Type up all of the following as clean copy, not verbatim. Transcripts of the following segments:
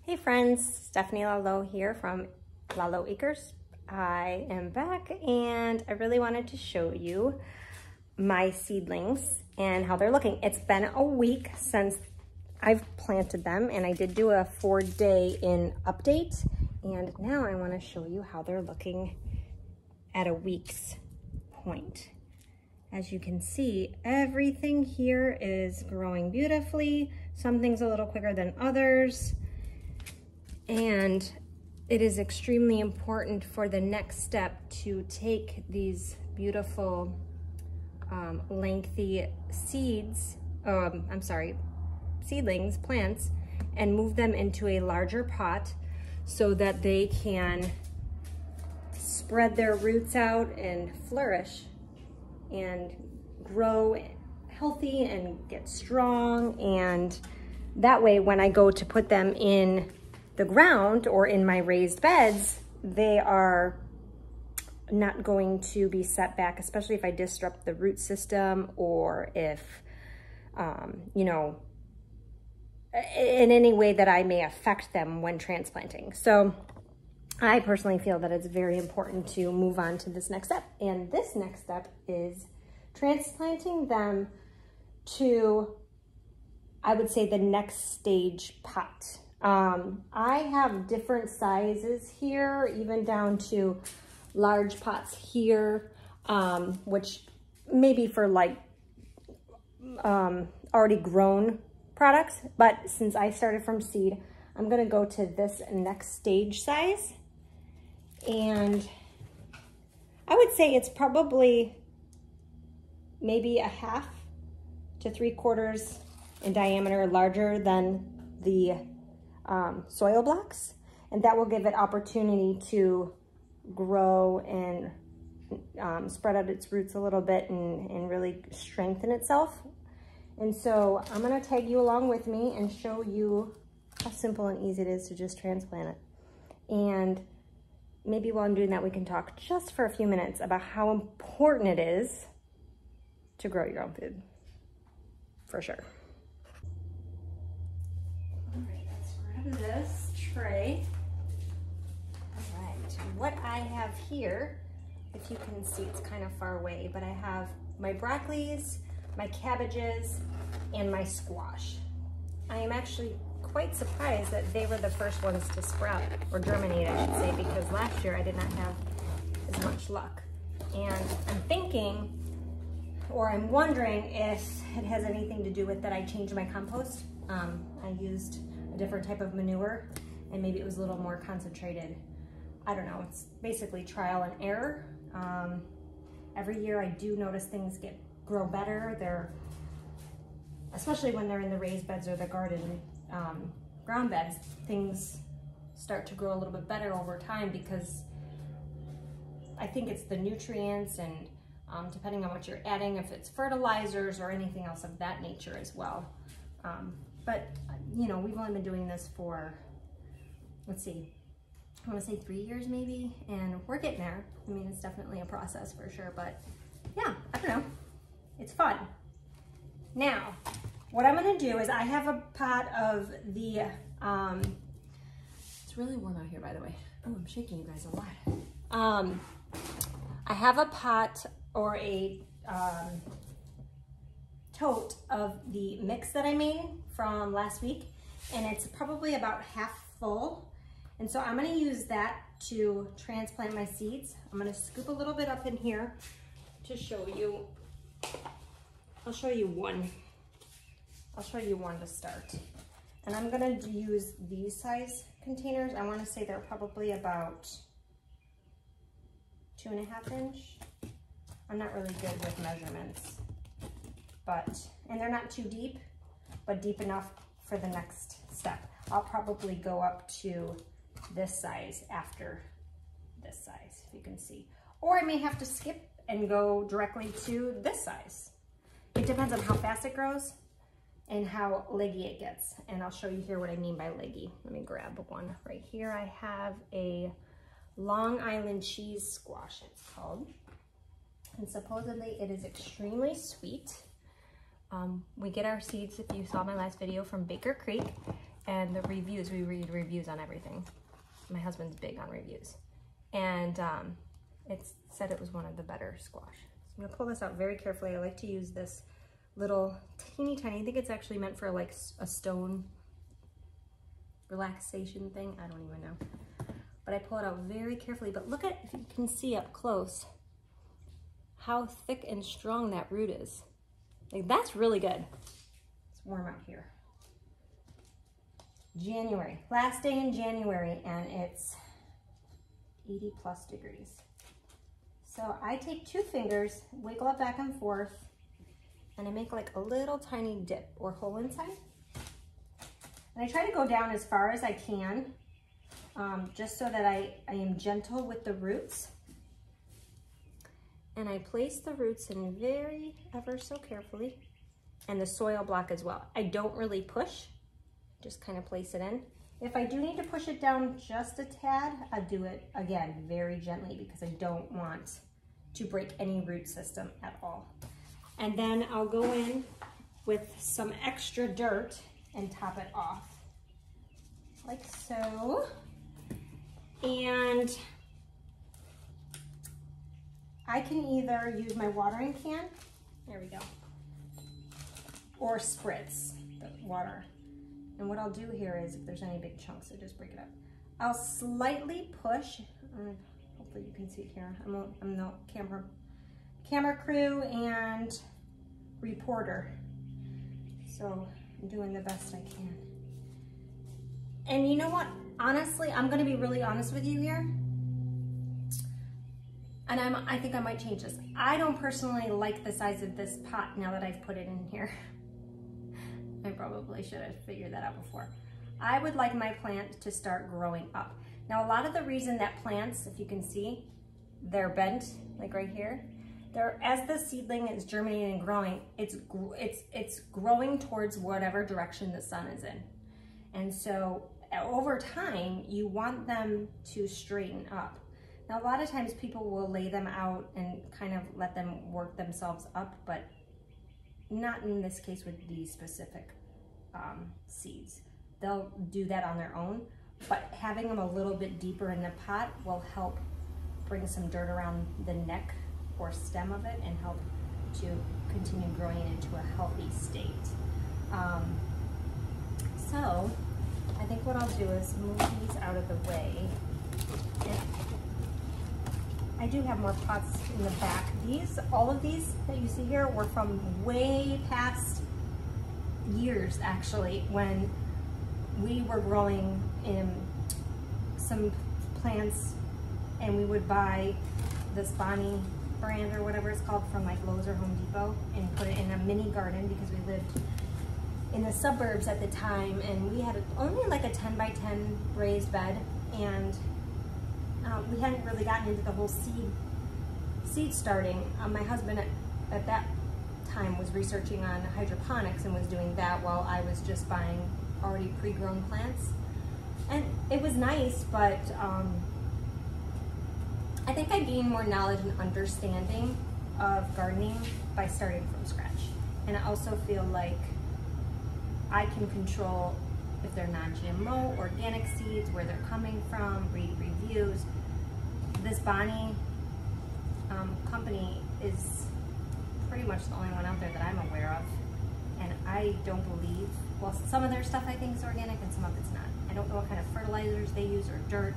Hey friends, Stephanie Lalo here from Lalo Acres. I am back and I really wanted to show you my seedlings and how they're looking. It's been a week since I've planted them and I did do a 4-day in update, and now I want to show you how they're looking at a week's point. As you can see, everything here is growing beautifully. Some things a little quicker than others. And it is extremely important for the next step to take these beautiful, lengthy seedlings, plants, and move them into a larger pot so that they can spread their roots out and flourish and grow healthy and get strong. And that way, when I go to put them in the ground or in my raised beds, they are not going to be set back, especially if I disrupt the root system or if, you know, in any way that I may affect them when transplanting. So I personally feel that it's very important to move on to this next step. And this next step is transplanting them to, I would say, the next stage pot. I have different sizes here, even down to large pots here, which may be for like already grown products. But since I started from seed, I'm gonna go to this next stage size. And I would say it's probably maybe 1/2 to 3/4 in diameter larger than the soil blocks, and that will give it opportunity to grow and spread out its roots a little bit and really strengthen itself. And so I'm gonna tag you along with me and show you how simple and easy it is to just transplant it. And maybe while I'm doing that, we can talk just for a few minutes about how important it is to grow your own food, for sure. All right, let's grab this tray. All right, what I have here, if you can see, it's kind of far away, but I have my broccolis, my cabbages, and my squash. I am actually quite surprised that they were the first ones to sprout, or germinate, I should say, because last year I did not have as much luck. And I'm thinking, or I'm wondering if it has anything to do with that I changed my compost. I used a different type of manure and maybe it was a little more concentrated. I don't know, it's basically trial and error. Every year I do notice things grow better. They're, especially when they're in the raised beds or the garden ground beds, things start to grow a little bit better over time because I think it's the nutrients and depending on what you're adding, if it's fertilizers or anything else of that nature as well. But you know, we've only been doing this for, let's see, I want to say 3 years maybe, and we're getting there. I mean, it's definitely a process for sure, but yeah, I don't know, it's fun. Now, what I'm gonna do is I have a pot of the, it's really warm out here, by the way. Oh, I'm shaking you guys a lot. I have a pot or a tote of the mix that I made from last week, and it's probably about half full. And so I'm gonna use that to transplant my seeds. I'm gonna scoop a little bit up in here to show you. I'll show you one. I'll show you one to start. And I'm gonna use these size containers. I wanna say they're probably about 2.5 inch. I'm not really good with measurements, and they're not too deep, but deep enough for the next step. I'll probably go up to this size after this size, if you can see. Or I may have to skip and go directly to this size. It depends on how fast it grows and how leggy it gets. And I'll show you here what I mean by leggy. Let me grab one right here. I have a Long Island cheese squash, it's called. And supposedly it is extremely sweet. We get our seeds, if you saw my last video, from Baker Creek. and the reviews, we read reviews on everything. My husband's big on reviews. And it said it was one of the better squash. So I'm gonna pull this out very carefully. I like to use this little teeny tiny, I think it's actually meant for like a stone relaxation thing. I don't even know. But I pull it out very carefully. But look at, if you can see up close, how thick and strong that root is. Like, that's really good. It's warm out here. January, last day in January, and it's 80 plus degrees. So I take 2 fingers, wiggle it back and forth, and I make like a little tiny dip or hole inside. And I try to go down as far as I can, just so that I am gentle with the roots. And I place the roots in very, ever so carefully, and the soil block as well. I don't really push, just kind of place it in. If I do need to push it down just a tad, I do it again very gently because I don't want to break any root system at all. And then I'll go in with some extra dirt and top it off like so. And I can either use my watering can, there we go, or spritz the water. And what I'll do here is, if there's any big chunks, I just break it up. I'll slightly push, hopefully you can see it here. I'm the camera crew and reporter. So I'm doing the best I can. And you know what? Honestly, I'm gonna be really honest with you here. And I think I might change this. I don't personally like the size of this pot now that I've put it in here. I probably should have figured that out before. I would like my plant to start growing up. Now, a lot of the reason that plants, if you can see, they're bent, like right here. As the seedling is germinating and growing, it's growing towards whatever direction the sun is in. And so over time, you want them to straighten up. Now, a lot of times people will lay them out and kind of let them work themselves up, but not in this case with these specific seeds. They'll do that on their own, but having them a little bit deeper in the pot will help bring some dirt around the neck or stem of it and help to continue growing it into a healthy state. So I think what I'll do is move these out of the way. And I do have more pots in the back. All of these that you see here were from way past years, actually, when we were growing in some plants, and we would buy this Bonnie brand or whatever it's called from like Lowe's or Home Depot and put it in a mini garden because we lived in the suburbs at the time, and we had only like a 10 by 10 raised bed, and we hadn't really gotten into the whole seed starting. My husband at that time was researching on hydroponics and was doing that while I was just buying already pre-grown plants. And it was nice, but I think I gained more knowledge and understanding of gardening by starting from scratch. And I also feel like I can control if they're non-GMO, organic seeds, where they're coming from, read reviews. This Bonnie company is pretty much the only one out there that I'm aware of. And I don't believe, well, some of their stuff I think is organic and some of it's not. I don't know what kind of fertilizers they use or dirt.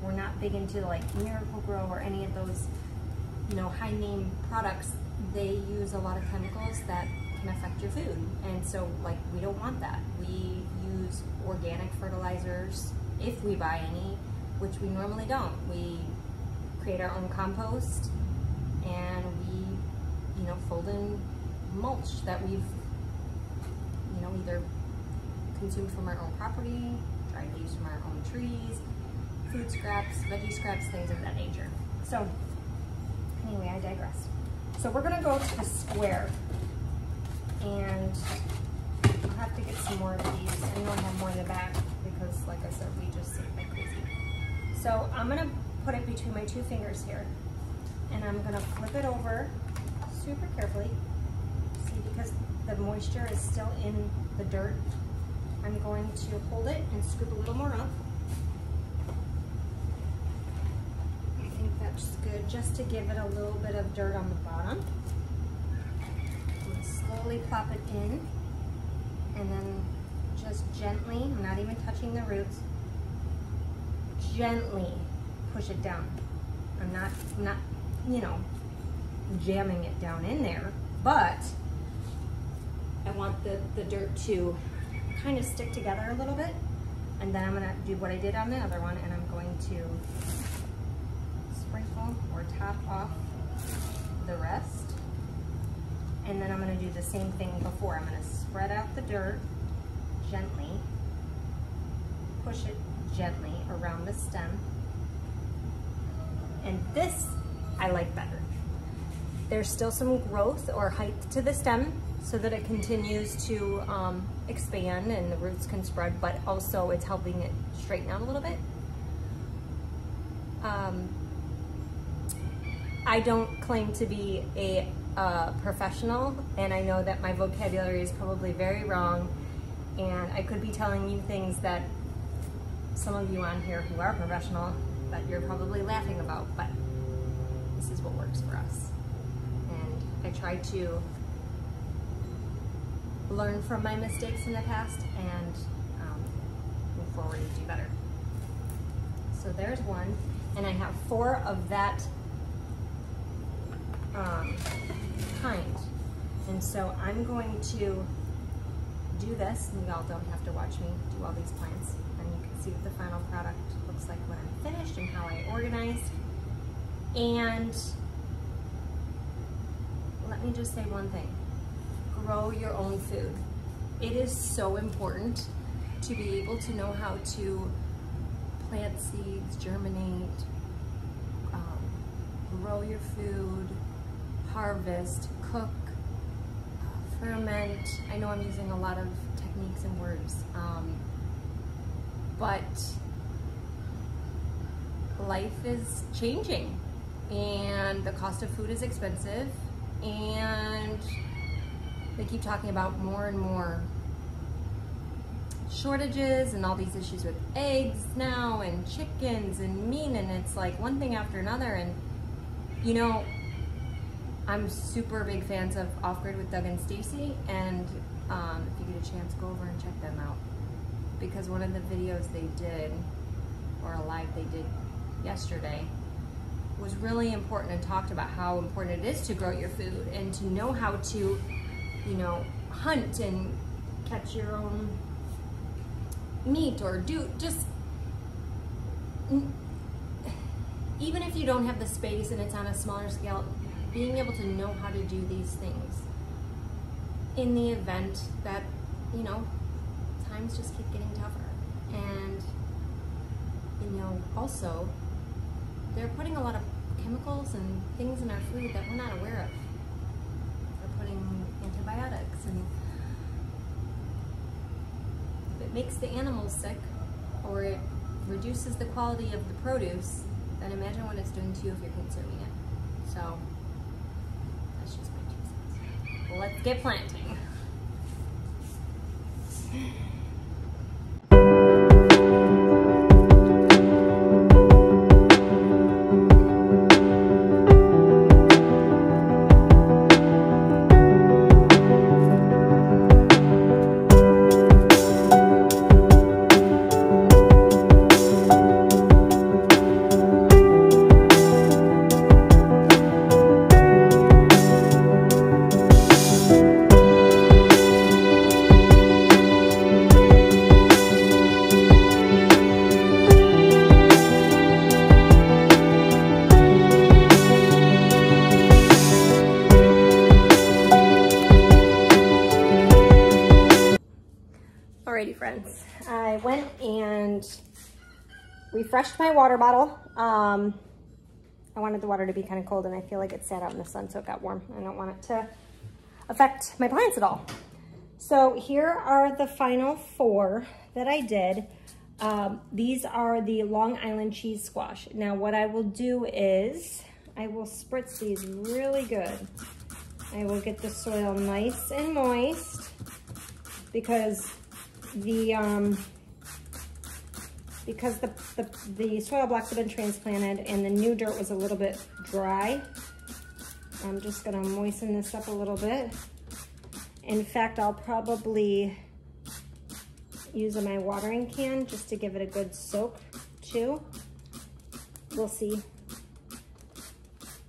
We're not big into like Miracle-Gro or any of those, you know, high name products. They use a lot of chemicals that can affect your food. And so like, we don't want that. We use organic fertilizers if we buy any, which we normally don't. We create our own compost and we, you know, fold in mulch that we've, you know, either consumed from our own property, dried leaves from our own trees, food scraps, veggie scraps, things of that nature. So anyway, I digress. So we're gonna go to the square, and I'll have to get some more of these. I know I have more in the back because, like I said, we just sit like crazy. So I'm gonna put it between my 2 fingers here, and I'm gonna flip it over super carefully. See, because the moisture is still in the dirt, I'm going to hold it and scoop a little more up. I think that's good just to give it a little bit of dirt on the bottom. I'm going to slowly plop it in, and then just gently, I'm not even touching the roots, gently push it down. I'm not, you know, jamming it down in there, but I want the dirt to kind of stick together a little bit. And then I'm gonna do what I did on the other one, and I'm going to sprinkle or top off the rest. And then I'm gonna do the same thing before. I'm gonna spread out the dirt gently, push it gently around the stem. And this I like better. There's still some growth or height to the stem so that it continues to expand and the roots can spread, but also it's helping it straighten out a little bit. I don't claim to be a professional, and I know that my vocabulary is probably very wrong, and I could be telling you things that some of you on here who are professional that you're probably laughing about, but this is what works for us. And I try to learn from my mistakes in the past and move forward and do better. So there's one, and I have 4 of that kind. And so I'm going to do this, and y'all don't have to watch me do all these plants, and you can see what the final product looks like when I'm finished and how I organized. And let me just say one thing. Grow your own food. It is so important to be able to know how to plant seeds, germinate, grow your food, harvest, cook, ferment. I know I'm using a lot of techniques and words, but life is changing and the cost of food is expensive, and they keep talking about more and more shortages and all these issues with eggs now and chickens and meat, and it's like one thing after another. And you know, I'm super big fans of Off Grid with Doug and Stacy, and if you get a chance, go over and check them out, because one of the videos they did, or a live they did yesterday, was really important and talked about how important it is to grow your food and to know how to, you know, hunt and catch your own meat, or do just, even if you don't have the space and it's on a smaller scale, being able to know how to do these things in the event that, you know, times just keep getting tougher. And, you know, also, they're putting a lot of chemicals and things in our food that we're not aware of. They're putting antibiotics, and if it makes the animals sick or it reduces the quality of the produce, then imagine what it's doing to you if you're consuming it. So that's just my 2 cents. Well, let's get planting. Alrighty friends, I went and refreshed my water bottle. I wanted the water to be kind of cold, and I feel like it sat out in the sun so it got warm. I don't want it to affect my plants at all. So here are the final 4 that I did. These are the Long Island cheese squash. Now what I will do is I will spritz these really good. I will get the soil nice and moist, because because the soil blocks have been transplanted and the new dirt was a little bit dry, I'm just gonna moisten this up a little bit. In fact, I'll probably use my watering can just to give it a good soak too. We'll see.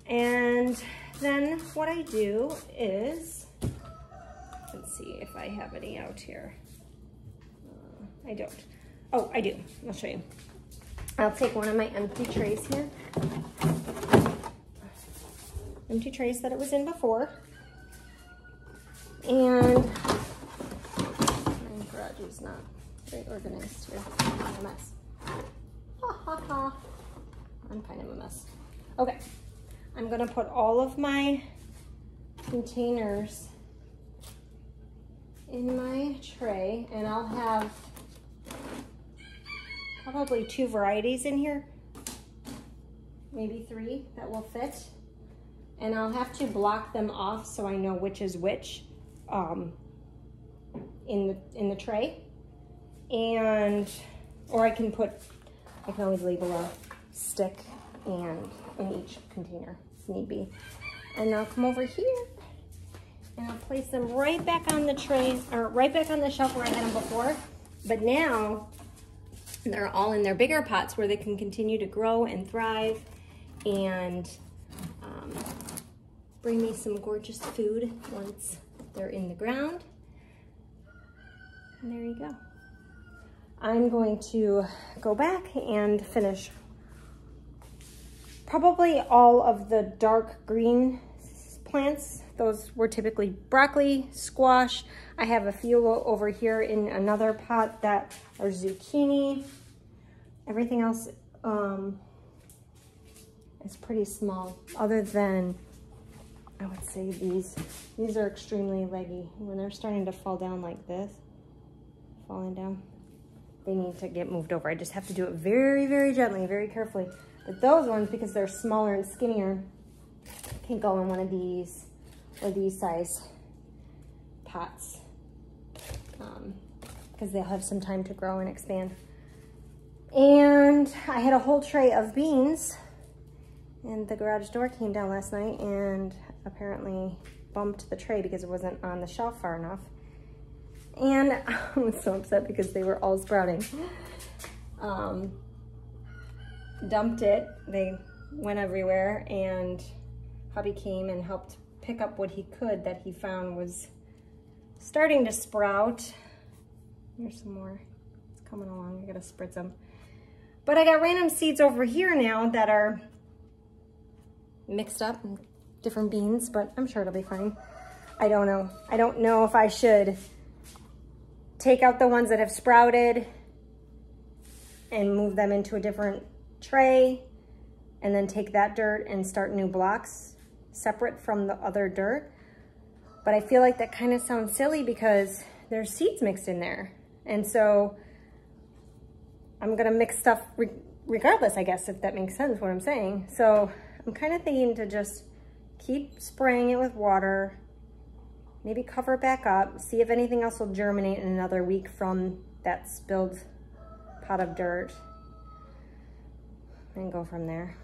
And then what I do is, let's see if I have any out here. I don't. Oh, I do. I'll show you. I'll take one of my empty trays here. Empty trays that it was in before. And my garage is not very organized here. I'm a mess. Ha ha ha. I'm kind of a mess. Okay. I'm gonna put all of my containers in my tray, and I'll have probably 2 varieties in here, maybe 3 that will fit. And I'll have to block them off so I know which is which in the tray. And, or I can always label a stick and in each container if need be. And I'll come over here and I'll place them right back on the tray, or right back on the shelf where I had them before. But now they're all in their bigger pots where they can continue to grow and thrive and bring me some gorgeous food once they're in the ground. And there you go. I'm going to go back and finish probably all of the dark green plants. Those were typically broccoli, squash. I have a few over here in another pot that are zucchini. Everything else is pretty small, other than, I would say these. These are extremely leggy. When they're starting to fall down like this, falling down, they need to get moved over. I just have to do it very, very gently, very carefully. But those ones, because they're smaller and skinnier, can go in one of these or these size pots, because they'll have some time to grow and expand. And I had a whole tray of beans, and the garage door came down last night and apparently bumped the tray because it wasn't on the shelf far enough. And I was so upset because they were all sprouting. Dumped it, they went everywhere, and hubby came and helped pick up what he could that he found was starting to sprout. Here's some more, it's coming along, I gotta spritz them. But I got random seeds over here now that are mixed up in different beans, but I'm sure it'll be fine. I don't know. I don't know if I should take out the ones that have sprouted and move them into a different tray and then take that dirt and start new blocks separate from the other dirt. But I feel like that kind of sounds silly because there's seeds mixed in there. And so I'm gonna mix stuff regardless, I guess, if that makes sense what I'm saying. So I'm kind of thinking to just keep spraying it with water, maybe cover it back up, see if anything else will germinate in another week from that spilled pot of dirt, and go from there.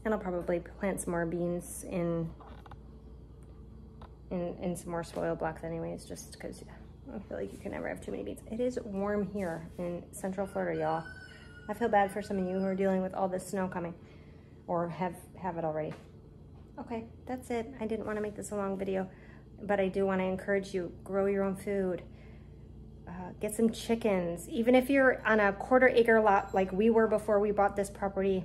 And I'll probably plant some more beans in some more soil blocks anyways, just because I feel like you can never have too many beans. It is warm here in Central Florida, y'all. I feel bad for some of you who are dealing with all this snow coming, or have it already. Okay, that's it. I didn't want to make this a long video, but I do want to encourage you, grow your own food. Get some chickens. Even if you're on a 1/4 acre lot like we were before we bought this property,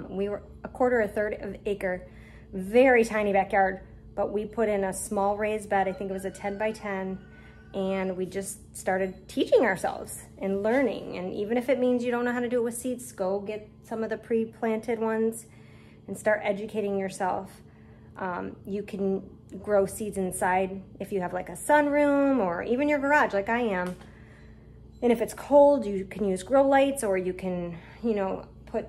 we were a 1/4 of acre, very tiny backyard, but we put in a small raised bed. I think it was a 10 by 10, and we just started teaching ourselves and learning. And even if it means you don't know how to do it with seeds, go get some of the pre-planted ones and start educating yourself. You can grow seeds inside if you have like a sunroom or even your garage like I am. And if it's cold, you can use grow lights, or you can, you know, put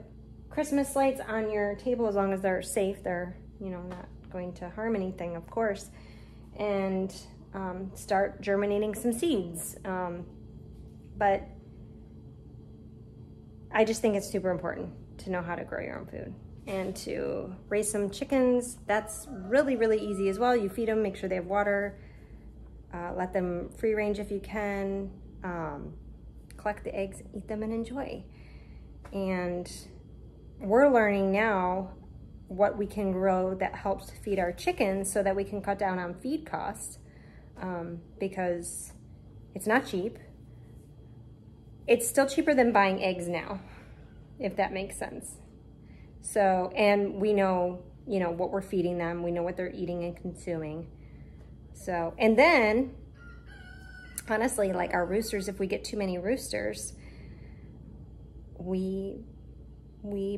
Christmas lights on your table as long as they're safe. They're, you know, not going to harm anything, of course. And start germinating some seeds. But I just think it's super important to know how to grow your own food and to raise some chickens. That's really, really easy as well. You feed them, make sure they have water, let them free range if you can, collect the eggs, eat them, and enjoy. And we're learning now what we can grow that helps feed our chickens so that we can cut down on feed costs, because it's not cheap. It's still cheaper than buying eggs now, if that makes sense. So, and we know, you know, what we're feeding them. We know what they're eating and consuming. So, and then, honestly, like our roosters, if we get too many roosters, we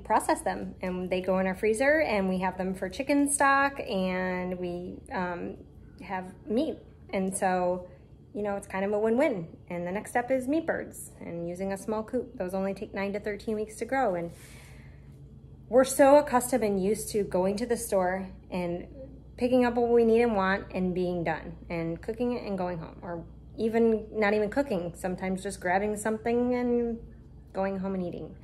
process them and they go in our freezer and we have them for chicken stock and we have meat. And so, you know, it's kind of a win-win. And the next step is meat birds and using a small coop. Those only take 9 to 13 weeks to grow. And we're so accustomed and used to going to the store and picking up what we need and want and being done and cooking it and going home, or even not even cooking, sometimes just grabbing something and going home and eating.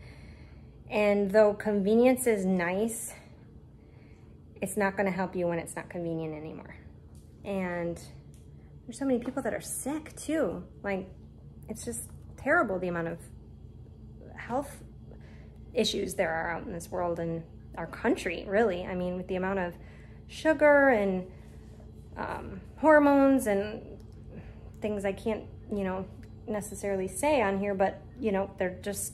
And though convenience is nice, it's not going to help you when it's not convenient anymore. And there's so many people that are sick too. Like, it's just terrible the amount of health issues there are out in this world and our country, really. I mean, with the amount of sugar and hormones and things I can't, you know, necessarily say on here, but, you know, they're just,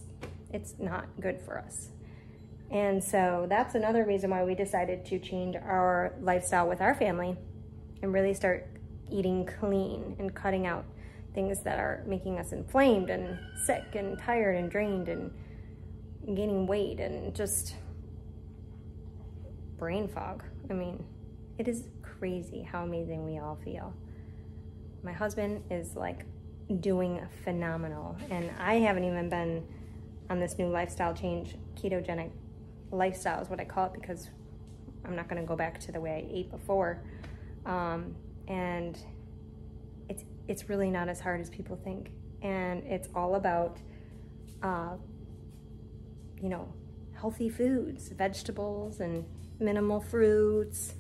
it's not good for us. And so that's another reason why we decided to change our lifestyle with our family and really start eating clean and cutting out things that are making us inflamed and sick and tired and drained and gaining weight and just brain fog. I mean, it is crazy how amazing we all feel. My husband is like doing phenomenal, and I haven't even been on this new lifestyle change. Ketogenic lifestyle is what I call it, because I'm not going to go back to the way I ate before. And it's really not as hard as people think. And it's all about, you know, healthy foods, vegetables and minimal fruits,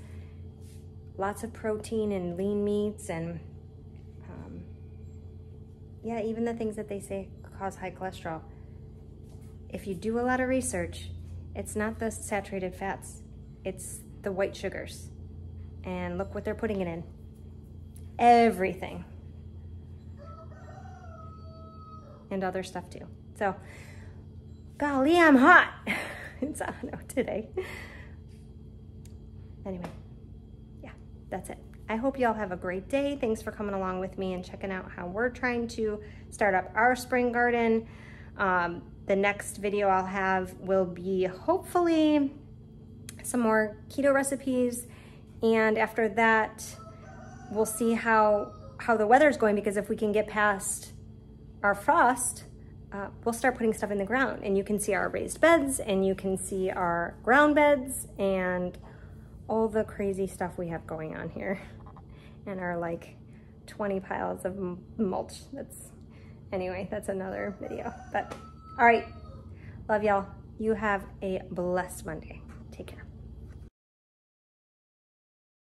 lots of protein and lean meats, and yeah, even the things that they say cause high cholesterol. If you do a lot of research, it's not the saturated fats, it's the white sugars. And look what they're putting it in. Everything. And other stuff too. So, golly, I'm hot. It's on out today. Anyway, yeah, that's it. I hope y'all have a great day. Thanks for coming along with me and checking out how we're trying to start up our spring garden. The next video I'll have will be hopefully some more keto recipes. And after that, we'll see how the weather's going, because if we can get past our frost, we'll start putting stuff in the ground, and you can see our raised beds and you can see our ground beds and all the crazy stuff we have going on here, and our like 20 piles of mulch. Anyway, that's another video. But all right, love y'all. You have a blessed Monday. Take care.